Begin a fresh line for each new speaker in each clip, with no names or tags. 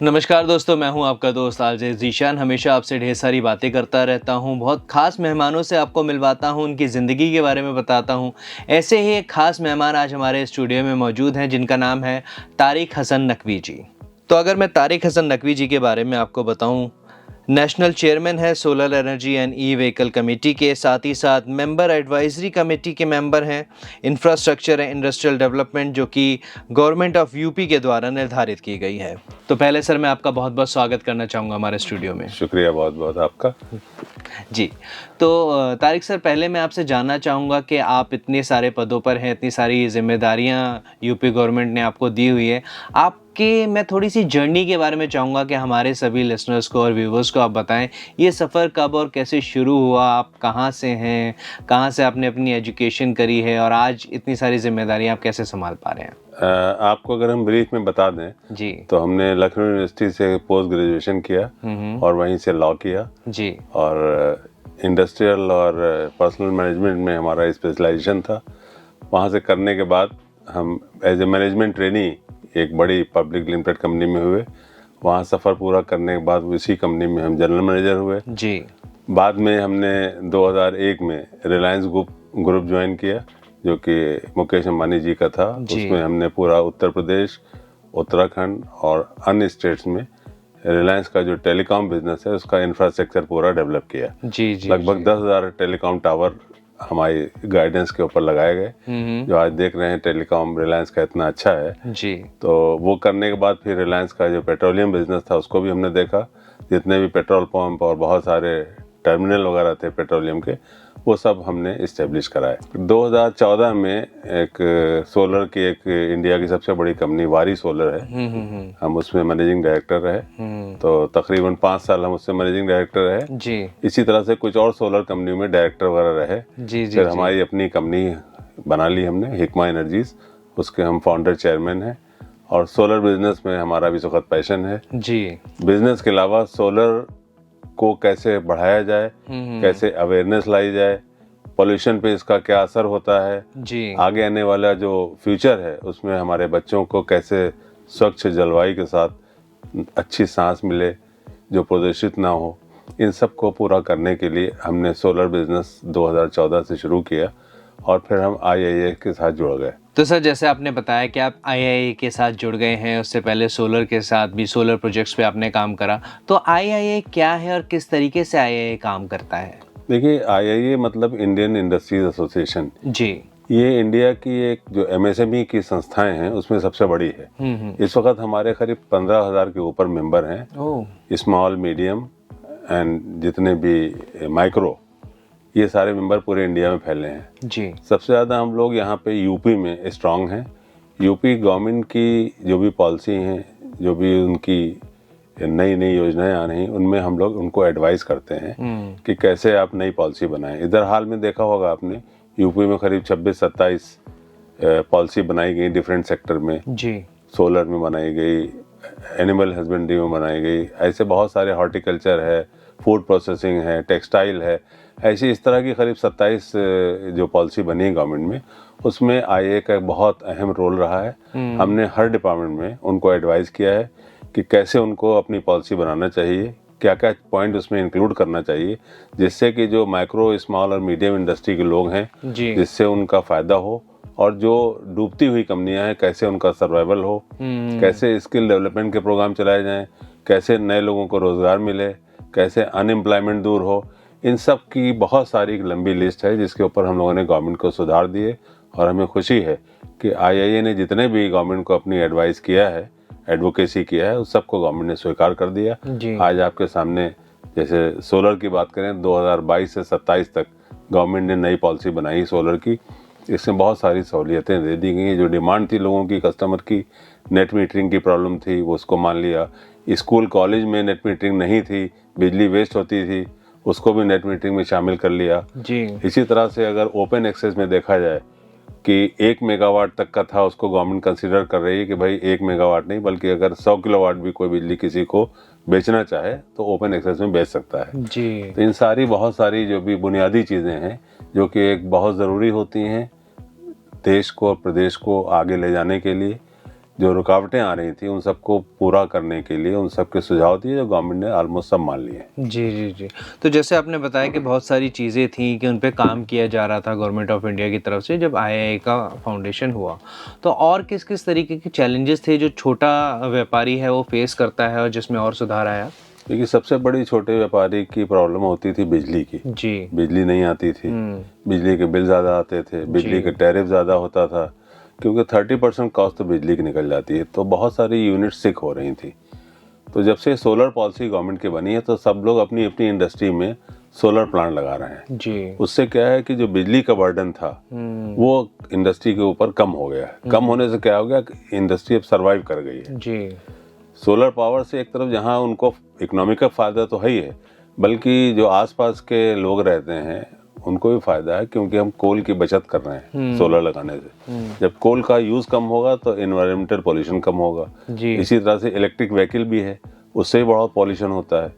नमस्कार दोस्तों, मैं हूं आपका दोस्त आरजे ज़ीशान। हमेशा आपसे ढेर सारी बातें करता रहता हूं, बहुत ख़ास मेहमानों से आपको मिलवाता हूं, उनकी ज़िंदगी के बारे में बताता हूं। ऐसे ही एक ख़ास मेहमान आज हमारे स्टूडियो में मौजूद हैं, जिनका नाम है तारिक हसन नकवी जी। तो अगर मैं तारिक हसन नकवी जी के बारे में आपको बताऊं, नेशनल चेयरमैन है solar energy and e vehicle committee के, साथ ही साथ मेंबर एडवाइजरी कमेटी के मेंबर हैं। इंफ्रास्ट्रक्चर एंड इंडस्ट्रियल डेवलपमेंट जो कि गवर्नमेंट ऑफ यूपी के द्वारा निर्धारित की गई है। तो पहले सर मैं आपका बहुत बहुत स्वागत करना चाहूँगा हमारे स्टूडियो में।
शुक्रिया बहुत बहुत आपका।
जी, तो तारिक सर, पहले मैं आपसे जानना चाहूँगा कि आप इतने सारे पदों पर हैं, इतनी सारी जिम्मेदारियाँ यूपी गवर्नमेंट ने आपको दी हुई है। आपके मैं थोड़ी सी जर्नी के बारे में चाहूँगा कि हमारे सभी लिसनर्स को और व्यूवर्स को आप बताएं, ये सफ़र कब और कैसे शुरू हुआ, आप कहाँ से हैं, कहाँ से आपने अपनी एजुकेशन करी है और आज इतनी सारी जिम्मेदारियाँ आप कैसे संभाल पा रहे हैं?
आपको अगर हम ब्रीफ में बता दें
जी।
तो हमने लखनऊ यूनिवर्सिटी से पोस्ट ग्रेजुएशन किया और वहीं से लॉ किया
जी।
और इंडस्ट्रियल और पर्सनल मैनेजमेंट में हमारा स्पेशलाइजेशन था। वहाँ से करने के बाद हम एज ए मैनेजमेंट ट्रेनी एक बड़ी पब्लिक लिमिटेड कंपनी में हुए। वहाँ सफ़र पूरा करने के बाद इसी कंपनी में हम जनरल मैनेजर हुए।
जी।
बाद में हमने 2001 में रिलायंस ग्रुप ज्वाइन किया, जो कि मुकेश अंबानी जी का था। उसमें हमने पूरा उत्तर प्रदेश, उत्तराखंड और अन्य स्टेट्स में रिलायंस का जो टेलीकॉम बिजनेस है उसका इंफ्रास्ट्रक्चर पूरा डेवलप किया।
जी।
लगभग 10,000 टेलीकॉम टावर हमारी गाइडेंस के ऊपर लगाए गए, जो आज देख रहे हैं टेलीकॉम रिलायंस का इतना अच्छा है।
जी।
तो वो करने के बाद फिर रिलायंस का जो पेट्रोलियम बिजनेस था उसको भी हमने देखा। जितने भी पेट्रोल पंप और बहुत सारे टर्मिनल वगैरह थे पेट्रोलियम के, वो सब हमने इस्टेब्लिश कराए। 2014 में एक सोलर की एक इंडिया की सबसे बड़ी कंपनी वारी सोलर है, हम उसमें मैनेजिंग डायरेक्टर रहे। तो तकरीबन 5 साल हम उससे मैनेजिंग डायरेक्टर रहे।
जी।
इसी तरह से कुछ और सोलर कंपनी में डायरेक्टर वगैरह रहे। फिर हमारी अपनी कंपनी बना ली हमने, हिकमा एनर्जीज, उसके हम फाउंडर चेयरमैन हैं। और सोलर बिजनेस में हमारा भी सुखद पैशन है। जी। बिजनेस के अलावा सोलर को कैसे बढ़ाया जाए, कैसे अवेयरनेस लाई जाए, पोल्यूशन पे इसका क्या असर होता है, जी। आगे आने वाला जो फ्यूचर है उसमें हमारे बच्चों को कैसे स्वच्छ जलवायु के साथ अच्छी सांस मिले, जो प्रदूषित ना हो, इन सब को पूरा करने के लिए हमने सोलर बिजनेस 2014 से शुरू किया और फिर हम IIA के साथ जुड़ गए।
तो सर, जैसे आपने बताया कि आप IIA के साथ जुड़ गए हैं, उससे पहले सोलर के साथ भी, सोलर प्रोजेक्ट्स पे आपने काम करा, तो IIA क्या है और किस तरीके से IIA काम करता है?
देखिए, IIA मतलब इंडियन इंडस्ट्रीज एसोसिएशन। जी। ये इंडिया की एक जो MSME की संस्थाएं हैं उसमें सबसे बड़ी है। इस वक्त हमारे करीब 15,000 के ऊपर मेंबर हैं। स्मॉल, मीडियम एंड जितने भी माइक्रो, ये सारे मेंबर पूरे इंडिया में फैले हैं। जी। सबसे ज़्यादा हम लोग यहाँ पे यूपी में स्ट्रांग हैं। यूपी गवर्नमेंट की जो भी पॉलिसी हैं, जो भी उनकी नई नई योजनाएं आ रही, उनमें हम लोग उनको एडवाइस करते हैं कि कैसे आप नई पॉलिसी बनाएं। इधर हाल में देखा होगा आपने, यूपी में करीब 26-27 पॉलिसी बनाई गई डिफरेंट सेक्टर में। जी। सोलर में बनाई गई, एनिमल हस्बेंड्री में बनाई गई, ऐसे बहुत सारे, हॉर्टिकल्चर है, फूड प्रोसेसिंग है, टेक्सटाइल है, ऐसी इस तरह की करीब 27 जो पॉलिसी बनी है गवर्नमेंट में, उसमें IIA का बहुत अहम रोल रहा है। हमने हर डिपार्टमेंट में उनको एडवाइस किया है कि कैसे उनको अपनी पॉलिसी बनाना चाहिए, क्या क्या पॉइंट उसमें इंक्लूड करना चाहिए, जिससे कि जो माइक्रो, स्मॉल और मीडियम इंडस्ट्री के लोग हैं, जिससे उनका फ़ायदा हो, और जो डूबती हुई कंपनियां हैं कैसे उनका सर्वाइवल हो, कैसे स्किल डेवलपमेंट के प्रोग्राम चलाए जाएं, कैसे नए लोगों को रोज़गार मिले, कैसे अनएम्प्लॉयमेंट दूर हो। इन सब की बहुत सारी लंबी लिस्ट है जिसके ऊपर हम लोगों ने गवर्नमेंट को सुधार दिए। और हमें खुशी है कि IIA ने जितने भी गवर्नमेंट को अपनी एडवाइस किया है, एडवोकेसी किया है, उस सबको गवर्नमेंट ने स्वीकार कर दिया। आज आपके सामने, जैसे सोलर की बात करें, 2022 से 27 तक गवर्नमेंट ने नई पॉलिसी बनाई सोलर की। इसमें बहुत सारी सहूलियतें दे दी गई। जो डिमांड थी लोगों की, कस्टमर की, नेट मीटरिंग की प्रॉब्लम थी, वो उसको मान लिया। स्कूल कॉलेज में नेट मीटरिंग नहीं थी, बिजली वेस्ट होती थी, उसको भी नेट मीटरिंग में शामिल कर लिया। जी। इसी तरह से अगर ओपन एक्सेस में देखा जाए कि 1 मेगावाट तक का था, उसको गवर्नमेंट कंसीडर कर रही है कि भाई 1 मेगावाट नहीं, बल्कि अगर 100 किलोवाट भी कोई बिजली किसी को बेचना चाहे तो ओपन एक्सेस में बेच सकता है। जी। तो इन सारी, बहुत सारी जो भी बुनियादी चीज़ें हैं जो कि एक बहुत ज़रूरी होती हैं देश को और प्रदेश को आगे ले जाने के लिए, जो रुकावटें आ रही थी उन सबको पूरा करने के लिए उन सबके सुझाव दिए, जो गवर्नमेंट ने ऑलमोस्ट सब मान लिए।
जी जी जी। तो जैसे आपने बताया कि बहुत सारी चीज़ें थी कि उन पे काम किया जा रहा था गवर्नमेंट ऑफ इंडिया की तरफ से जब IIA का फाउंडेशन हुआ, तो और किस किस तरीके के चैलेंजेस थे जो छोटा व्यापारी है वो फेस करता है और जिसमें और सुधार आया?
देखिए, सबसे बड़ी छोटे व्यापारी की प्रॉब्लम होती थी बिजली की।
जी।
बिजली नहीं आती थी, बिजली के बिल ज़्यादा आते थे, बिजली के टैरिफ ज़्यादा होता था, क्योंकि 30% कॉस्ट तो बिजली की निकल जाती है, तो बहुत सारी यूनिट सिक हो रही थी। तो जब से सोलर पॉलिसी गवर्नमेंट की बनी है तो सब लोग अपनी अपनी इंडस्ट्री में सोलर प्लांट लगा रहे हैं।
जी।
उससे क्या है कि जो बिजली का बर्डन था वो इंडस्ट्री के ऊपर कम हो गया है। कम होने से क्या हो गया कि इंडस्ट्री अब सर्वाइव कर गई है।
जी।
सोलर पावर से एक तरफ जहाँ उनको इकोनॉमिक का फायदा तो है ही है, बल्कि जो आसपास के लोग रहते हैं उनको भी फायदा है, क्योंकि हम कोल की बचत कर रहे हैं सोलर लगाने से। जब कोल का यूज कम होगा तो एनवायरमेंटल पॉल्यूशन कम होगा। इसी तरह से इलेक्ट्रिक व्हीकल भी है, उससे भी बहुत पॉल्यूशन होता है।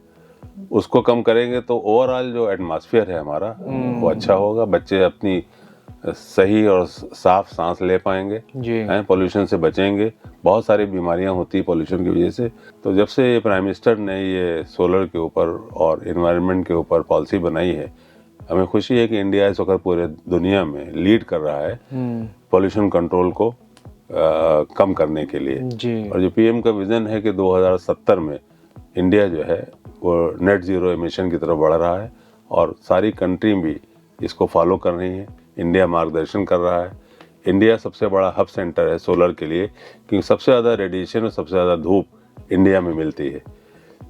उसको कम करेंगे तो ओवरऑल जो एटमॉस्फेयर है हमारा वो अच्छा होगा, बच्चे अपनी सही और साफ सांस ले पाएंगे, पॉल्यूशन से बचेंगे। बहुत सारी बीमारियां होती है पॉल्यूशन की वजह से। तो जब से ये प्राइम मिनिस्टर ने ये सोलर के ऊपर और एनवायरनमेंट के ऊपर पॉलिसी बनाई है, हमें खुशी है कि इंडिया इस वक्त पूरे दुनिया में लीड कर रहा है पॉल्यूशन कंट्रोल को कम करने के लिए। और जो पीएम का विजन है कि 2070 में इंडिया जो है वो नेट जीरो एमिशन की तरफ बढ़ रहा है, और सारी कंट्री भी इसको फॉलो कर रही है। इंडिया मार्गदर्शन कर रहा है। इंडिया सबसे बड़ा हब सेंटर है सोलर के लिए, क्योंकि सबसे ज़्यादा रेडिएशन और सबसे ज़्यादा धूप इंडिया में मिलती है।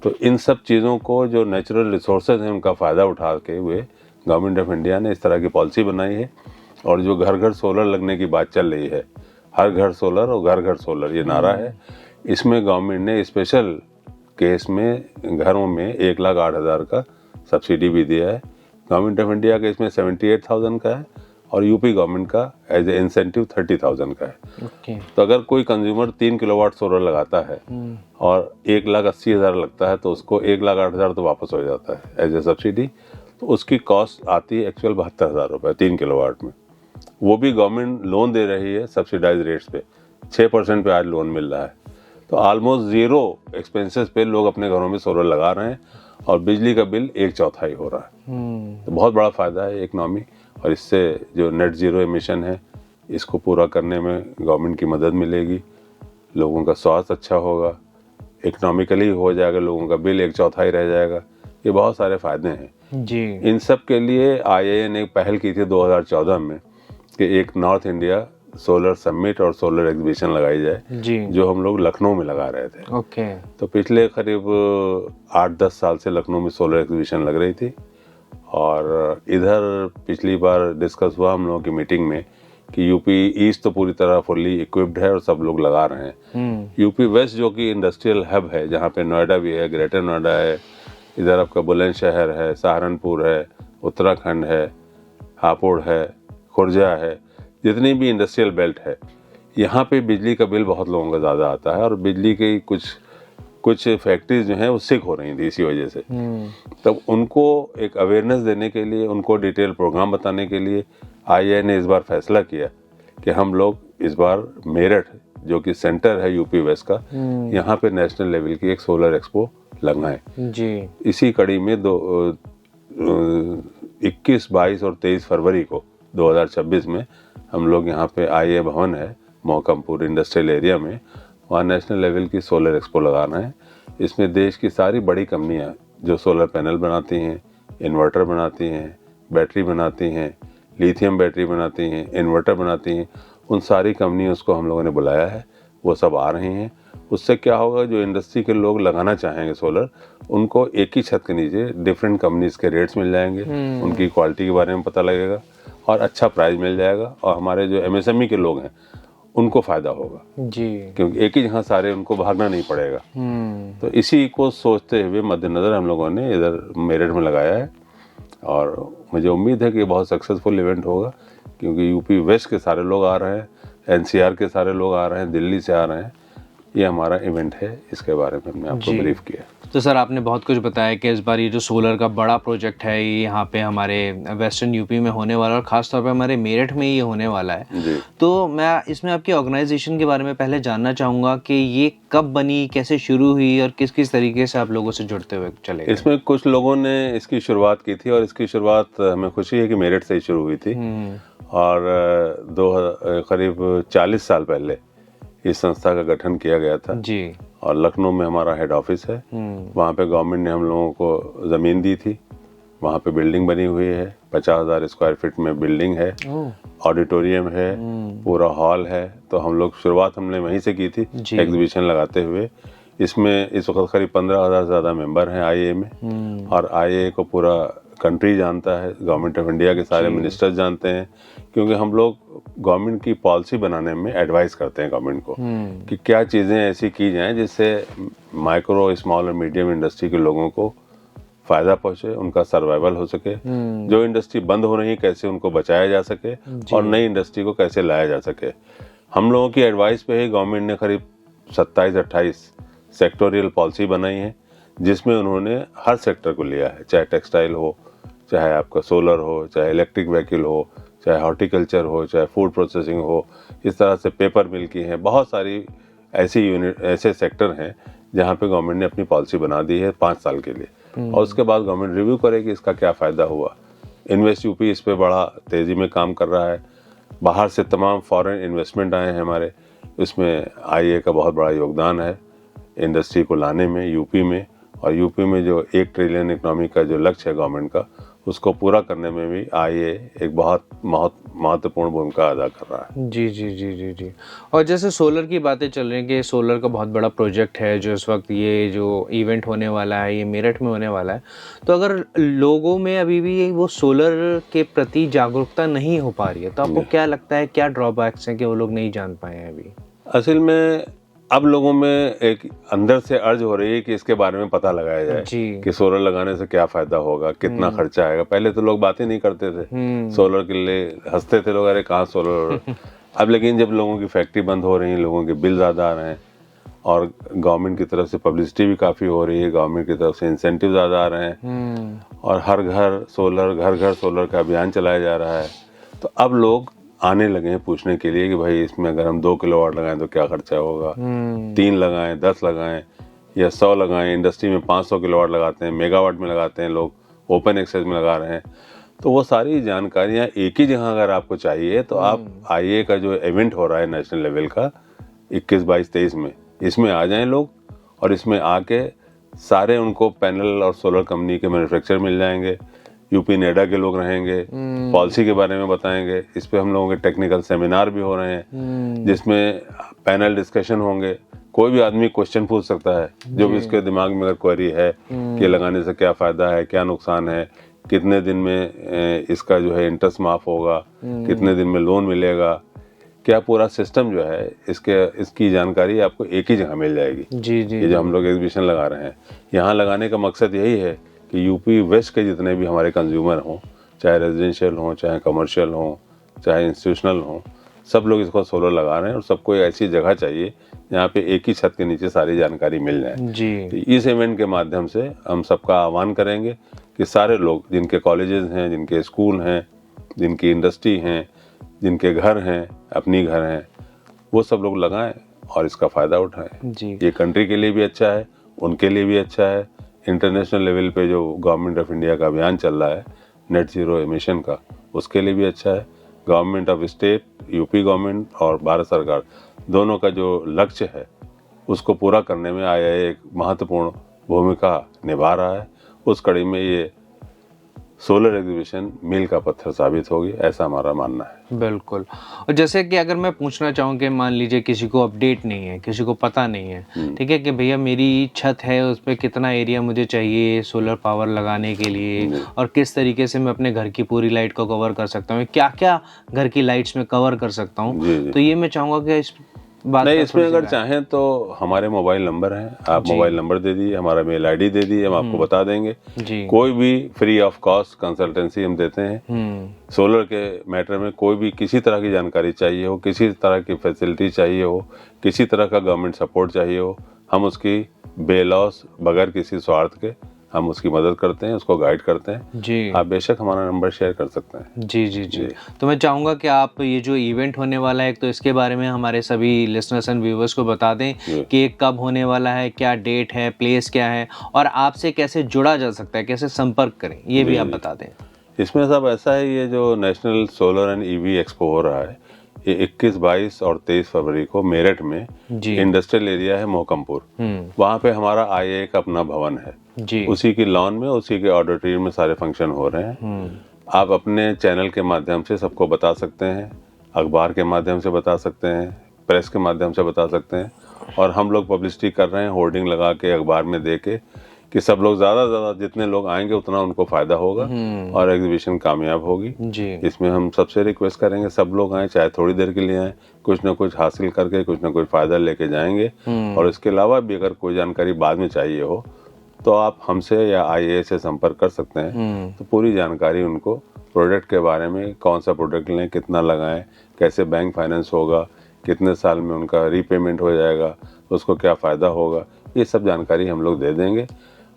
तो इन सब चीज़ों को जो नेचुरल रिसोर्सेज हैं उनका फ़ायदा उठा के हुए गवर्नमेंट ऑफ इंडिया ने इस तरह की पॉलिसी बनाई है। और जो घर घर सोलर लगने की बात चल रही है, हर घर सोलर और घर घर सोलर ये नारा है, इसमें गवर्नमेंट ने स्पेशल केस में घरों में 1,08,000 का सब्सिडी भी दिया है। गवर्नमेंट ऑफ इंडिया का इसमें 78,000 का है और यूपी गवर्नमेंट का एज ए इंसेंटिव 30,000 का है। तो अगर कोई कंज्यूमर 3 किलोवाट सोलर लगाता है और 1,80,000 लगता है तो उसको 1,08,000 तो वापस हो जाता है एज ए सब्सिडी। तो उसकी कॉस्ट आती है एक्चुअल 72,000 रुपये 3 किलोवाट में। वो भी गवर्नमेंट लोन दे रही है सब्सिडाइज रेट्स पे, 6% पे आज लोन मिल रहा है। तो ऑलमोस्ट जीरो एक्सपेंसेस पे लोग अपने घरों में सोलर लगा रहे हैं और बिजली का बिल 1/4 हो रहा है। तो बहुत बड़ा फायदा है इकनॉमी, और इससे जो नेट जीरो एमिशन है इसको पूरा करने में गवर्नमेंट की मदद मिलेगी, लोगों का स्वास्थ्य अच्छा होगा, इकोनॉमिकली हो जाएगा, लोगों का बिल 1/4 रह जाएगा। ये बहुत सारे फायदे हैं जी। इन सब के लिए IIA ने एक पहल की थी 2014 में कि एक नॉर्थ इंडिया सोलर समिट और सोलर एग्जीबिशन लगाई जाए जी। जो हम लोग लखनऊ में लगा रहे थे। तो पिछले करीब 8-10 साल से लखनऊ में सोलर एग्जीबिशन लग रही थी, और इधर पिछली बार डिस्कस हुआ हम लोगों की मीटिंग में कि यूपी ईस्ट तो पूरी तरह फुल्ली इक्विप्ड है और सब लोग लगा रहे हैं। यूपी वेस्ट जो कि इंडस्ट्रियल हब है, जहाँ पे नोएडा भी है, ग्रेटर नोएडा है, इधर आपका बुलंदशहर है, सहारनपुर है, उत्तराखंड है, हापुड़ है, खुर्जा है, जितनी भी इंडस्ट्रियल बेल्ट है, यहाँ पे बिजली का बिल बहुत लोगों का ज़्यादा आता है। और बिजली की कुछ फैक्ट्रीज जो हैं वो सिक हो रही थी इसी वजह से। तब उनको एक अवेयरनेस देने के लिए, उनको डिटेल प्रोग्राम बताने के लिए IIA ने इस बार फैसला किया कि हम लोग इस बार मेरठ जो कि सेंटर है यूपी वेस्ट का, यहाँ पे नेशनल लेवल की एक सोलर एक्सपो लगाएं जी। इसी कड़ी में 21, 22 और 23 फरवरी को 2026 में हम लोग यहाँ पे IIA भवन है मोहकमपुर इंडस्ट्रियल एरिया में, वहाँ नेशनल लेवल की सोलर एक्सपो लगाना है। इसमें देश की सारी बड़ी कंपनियाँ जो सोलर पैनल बनाती हैं, इन्वर्टर बनाती हैं, बैटरी बनाती हैं, लिथियम बैटरी बनाती हैं, इन्वर्टर बनाती हैं, उन सारी कंपनियों को हम लोगों ने बुलाया है, वो सब आ रही हैं। उससे क्या होगा, जो इंडस्ट्री के लोग लगाना चाहेंगे सोलर, उनको एक ही छत के नीचे डिफरेंट कंपनीज के रेट्स मिल जाएंगे, उनकी क्वालिटी के बारे में पता लगेगा और अच्छा प्राइस मिल जाएगा। और हमारे जो MSME के लोग हैं उनको फ़ायदा होगा जी, क्योंकि एक ही जगह सारे उनको भागना नहीं पड़ेगा। तो इसी को सोचते हुए मद्देनज़र हम लोगों ने इधर मेरठ में लगाया है, और मुझे उम्मीद है कि बहुत सक्सेसफुल इवेंट होगा, क्योंकि यूपी वेस्ट के सारे लोग आ रहे हैं, NCR के सारे लोग आ रहे हैं, दिल्ली से आ रहे हैं। ये हमारा इवेंट है, इसके बारे में हमने आपको ब्रीफ किया।
तो सर आपने बहुत कुछ बताया कि इस बार ये जो सोलर का बड़ा प्रोजेक्ट है ये यहाँ पे हमारे वेस्टर्न यूपी में होने वाला है और ख़ास तौर पे हमारे मेरठ में ये होने वाला है
जी।
तो मैं इसमें आपकी ऑर्गेनाइजेशन के बारे में पहले जानना चाहूँगा कि ये कब बनी, कैसे शुरू हुई और किस किस तरीके से आप लोगों से जुड़ते हुए चले गए?
इसमें कुछ लोगों ने इसकी शुरुआत की थी और इसकी शुरुआत हमें खुशी है कि मेरठ से ही शुरू हुई थी और करीब 40 साल पहले इस संस्था का गठन किया गया था
जी।
और लखनऊ में हमारा हेड ऑफिस है। वहाँ पे गवर्नमेंट ने हम लोगों को ज़मीन दी थी, वहाँ पे बिल्डिंग बनी हुई है, 50,000 स्क्वायर फीट में बिल्डिंग है, ऑडिटोरियम है, पूरा हॉल है। तो हम लोग शुरुआत हमने वहीं से की थी एग्जीबिशन लगाते हुए। इसमें इस वक्त करीब 15,000 से ज़्यादा मेंबर हैं आईए में और आईए को पूरा कंट्री जानता है, गवर्नमेंट ऑफ इंडिया के सारे मिनिस्टर्स जानते हैं, क्योंकि हम लोग गवर्नमेंट की पॉलिसी बनाने में एडवाइस करते हैं गवर्नमेंट को कि क्या चीज़ें ऐसी की जाएं जिससे माइक्रो, स्मॉल और मीडियम इंडस्ट्री के लोगों को फ़ायदा पहुंचे, उनका सर्वाइवल हो सके, जो इंडस्ट्री बंद हो रही है कैसे उनको बचाया जा सके और नई इंडस्ट्री को कैसे लाया जा सके। हम लोगों की एडवाइस पे ही गवर्नमेंट ने करीब 27-28 सेक्टोरियल पॉलिसी बनाई है जिसमें उन्होंने हर सेक्टर को लिया है, चाहे टेक्सटाइल हो, चाहे आपका सोलर हो, चाहे इलेक्ट्रिक व्हीकल हो, चाहे हॉर्टिकल्चर हो, चाहे फूड प्रोसेसिंग हो, इस तरह से पेपर मिल की हैं। बहुत सारी ऐसी यूनिट, ऐसे सेक्टर हैं जहाँ पे गवर्नमेंट ने अपनी पॉलिसी बना दी है 5 साल के लिए और उसके बाद गवर्नमेंट रिव्यू करेगी इसका क्या फ़ायदा हुआ। इन्वेस्ट यूपी इस पर बड़ा तेज़ी में काम कर रहा है, बाहर से तमाम फॉरेन इन्वेस्टमेंट आए हैं हमारे, इसमें आईए का बहुत बड़ा योगदान है इंडस्ट्री को लाने में यूपी में। और यूपी में जो 1 ट्रिलियन इकोनॉमी का जो लक्ष्य है गवर्नमेंट का, उसको पूरा करने में भी आईए एक बहुत महत्वपूर्ण भूमिका अदा कर रहा है।
जी जी जी जी जी। और जैसे सोलर की बातें चल रही हैं कि सोलर का बहुत बड़ा प्रोजेक्ट है जो इस वक्त ये जो इवेंट होने वाला है ये मेरठ में होने वाला है, तो अगर लोगों में अभी भी वो सोलर के प्रति जागरूकता नहीं हो पा रही है तो आपको क्या लगता है, क्या ड्रॉबैक्स हैं कि वो लोग नहीं जान पाए हैं अभी?
असल में अब लोगों में एक अंदर से अर्ज हो रही है कि इसके बारे में पता लगाया जाए कि सोलर लगाने से क्या फायदा होगा, कितना खर्चा आएगा। पहले तो लोग बातें नहीं करते थे, सोलर के लिए हंसते थे लोग, अरे कहाँ सोलर। अब लेकिन जब लोगों की फैक्ट्री बंद हो रही है, लोगों के बिल ज़्यादा आ रहे हैं और गवर्नमेंट की तरफ से पब्लिसिटी भी काफ़ी हो रही है, गवर्नमेंट की तरफ से इंसेंटिव ज़्यादा आ रहे हैं और हर घर सोलर का अभियान चलाया जा रहा है, तो अब लोग आने लगे हैं पूछने के लिए कि भाई इसमें अगर हम 2 किलोवाट लगाएं तो क्या खर्चा होगा, 3 लगाएं, 10 लगाएं या 100 लगाएं। इंडस्ट्री में 500 किलोवाट लगाते हैं, मेगावाट में लगाते हैं, लोग ओपन एक्सेस में लगा रहे हैं। तो वो सारी जानकारियाँ एक ही जगह अगर आपको चाहिए तो आप आईए का जो इवेंट हो रहा है नेशनल लेवल का 21, 22, 23 में, इसमें आ जाएं लोग और इसमें आके सारे उनको पैनल और सोलर कंपनी के मैन्युफैक्चर मिल जाएंगे, यूपी नेडा के लोग रहेंगे, पॉलिसी के बारे में बताएंगे। इस पे हम लोगों के टेक्निकल सेमिनार भी हो रहे हैं जिसमें पैनल डिस्कशन होंगे। कोई भी आदमी क्वेश्चन पूछ सकता है, जो भी उसके दिमाग में अगर क्वेरी है कि लगाने से क्या फ़ायदा है, क्या नुकसान है, कितने दिन में इसका जो है इंटरेस्ट माफ़ होगा, कितने दिन में लोन मिलेगा, क्या पूरा सिस्टम जो है इसकी जानकारी आपको एक ही जगह मिल जाएगी।
जी जी।
ये जो हम लोग एग्जीबिशन लगा रहे हैं, यहाँ लगाने का मकसद यही है कि यूपी वेस्ट के जितने भी हमारे कंज्यूमर हों, चाहे रेजिडेंशियल हों, चाहे कमर्शियल हों, चाहे इंस्टीट्यूशनल हों, सब लोग इसको सोलर लगा रहे हैं और सबको ऐसी जगह चाहिए जहाँ पे एक ही छत के नीचे सारी जानकारी मिल जाए
जी।
तो इस इवेंट के माध्यम से हम सबका आह्वान करेंगे कि सारे लोग जिनके कॉलेजेस हैं, जिनके स्कूल हैं, जिनकी इंडस्ट्री हैं, जिनके घर हैं, अपनी घर हैं, वो सब लोग लगाएं और इसका फ़ायदा उठाएं।
जी।
ये कंट्री के लिए भी अच्छा है, उनके लिए भी अच्छा है। इंटरनेशनल लेवल पे जो गवर्नमेंट ऑफ इंडिया का अभियान चल रहा है नेट ज़ीरो एमिशन का, उसके लिए भी अच्छा है। Government of state, UP government और भारत सरकार दोनों का जो लक्ष्य है उसको पूरा करने में आया एक महत्वपूर्ण भूमिका निभा रहा है। उस कड़ी में ये सोलर एग्जीबिशन मील का पत्थर साबित होगी, ऐसा हमारा मानना है।
बिल्कुल। और जैसे कि अगर मैं पूछना चाहूँ कि मान लीजिए किसी को अपडेट नहीं है, किसी को पता नहीं है, ठीक है, कि भैया मेरी छत है उस पर कितना एरिया मुझे चाहिए सोलर पावर लगाने के लिए और किस तरीके से मैं अपने घर की पूरी लाइट को कवर कर सकता हूँ, क्या क्या घर की लाइट्स में कवर कर सकता हूँ, तो ये मैं चाहूँगा कि इस बात
नहीं, इसमें अगर चाहें तो हमारे मोबाइल नंबर हैं, आप मोबाइल नंबर दे दीजिए, हमारा मेल आईडी दे दीजिए, हम आपको बता देंगे। कोई भी फ्री ऑफ कॉस्ट कंसल्टेंसी हम देते हैं। सोलर के मैटर में कोई भी किसी तरह की जानकारी चाहिए हो, किसी तरह की फैसिलिटी चाहिए हो, किसी तरह का गवर्नमेंट सपोर्ट चाहिए हो, हम उसकी बेलॉस बगैर किसी स्वार्थ के हम उसकी मदद करते हैं, उसको गाइड करते हैं
जी।
आप बेशक हमारा नंबर शेयर कर सकते हैं।
जी जी जी, जी। तो मैं चाहूँगा कि आप ये जो इवेंट होने वाला है, एक तो इसके बारे में हमारे सभी लिसनर्स एंड व्यूवर्स को बता दें कि ये कब होने वाला है, क्या डेट है, प्लेस क्या है और आपसे कैसे जुड़ा जा सकता है, कैसे संपर्क करें, ये भी आप बता दें।
इसमें सब ऐसा है, ये जो national solar and EV expo हो रहा है ये 21, 22 और 23 फरवरी को मेरठ में इंडस्ट्रियल एरिया है मोहकमपुर, वहाँ पे हमारा IA का अपना भवन है जी। उसी की लॉन में, उसी के ऑडिटोरियम में सारे फंक्शन हो रहे हैं। आप अपने चैनल के माध्यम से सबको बता सकते हैं, अखबार के माध्यम से बता सकते हैं, प्रेस के माध्यम से बता सकते हैं और हम लोग पब्लिसिटी कर रहे हैं होर्डिंग लगा के अखबार में दे के कि सब लोग ज़्यादा से ज़्यादा जितने लोग आएंगे उतना उनको फ़ायदा होगा और एग्जीबिशन कामयाब होगी जी। इसमें हम सबसे रिक्वेस्ट करेंगे सब लोग आएँ, चाहे थोड़ी देर के लिए आएँ, कुछ ना कुछ हासिल करके कुछ ना कुछ फ़ायदा लेके जाएंगे। और इसके अलावा भी अगर कोई जानकारी बाद में चाहिए हो तो आप हमसे या IA से संपर्क कर सकते हैं। तो पूरी जानकारी उनको प्रोडक्ट के बारे में, कौन सा प्रोडक्ट लें, कितना लगाएं, कैसे बैंक फाइनेंस होगा, कितने साल में उनका रीपेमेंट हो जाएगा, उसको क्या फ़ायदा होगा, ये सब जानकारी हम लोग दे देंगे।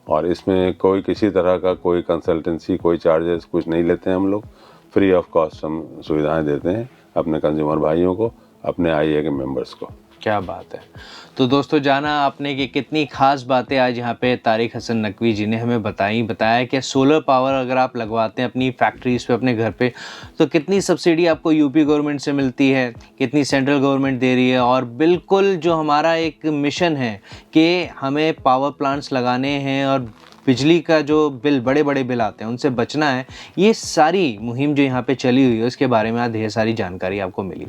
और इसमें कोई किसी तरह का कोई कंसल्टेंसी, कोई चार्जेस कुछ नहीं लेते हैं। हम लोग फ्री ऑफ कॉस्ट हम सुविधाएं देते हैं अपने कंज्यूमर भाइयों को, अपने IA के मेंबर्स को।
क्या बात है। तो दोस्तों जाना आपने कि कितनी खास बातें आज यहाँ पे तारिक हसन नकवी जी ने हमें बताया कि सोलर पावर अगर आप लगवाते हैं अपनी फैक्ट्रीज पे, अपने घर पे, तो कितनी सब्सिडी आपको यूपी गवर्नमेंट से मिलती है, कितनी सेंट्रल गवर्नमेंट दे रही है। और बिल्कुल जो हमारा एक मिशन है कि हमें पावर प्लांट्स लगाने हैं और बिजली का जो बिल, बड़े बड़े बिल आते हैं, उनसे बचना है, ये सारी मुहिम जो यहाँ पे चली हुई है उसके बारे में आज ढेर सारी जानकारी आपको मिली।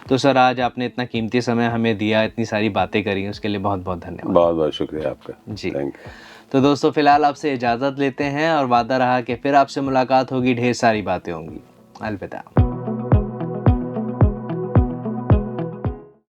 तो सर आज आपने इतना कीमती समय हमें दिया, इतनी सारी बातें करी, उसके लिए बहुत बहुत धन्यवाद।
बहुत बहुत शुक्रिया आपका
जी।
Thank you.
तो दोस्तों फिलहाल आपसे इजाज़त लेते हैं और वादा रहा कि फिर आपसे मुलाकात होगी, ढेर सारी बातें होंगी। अलविदा।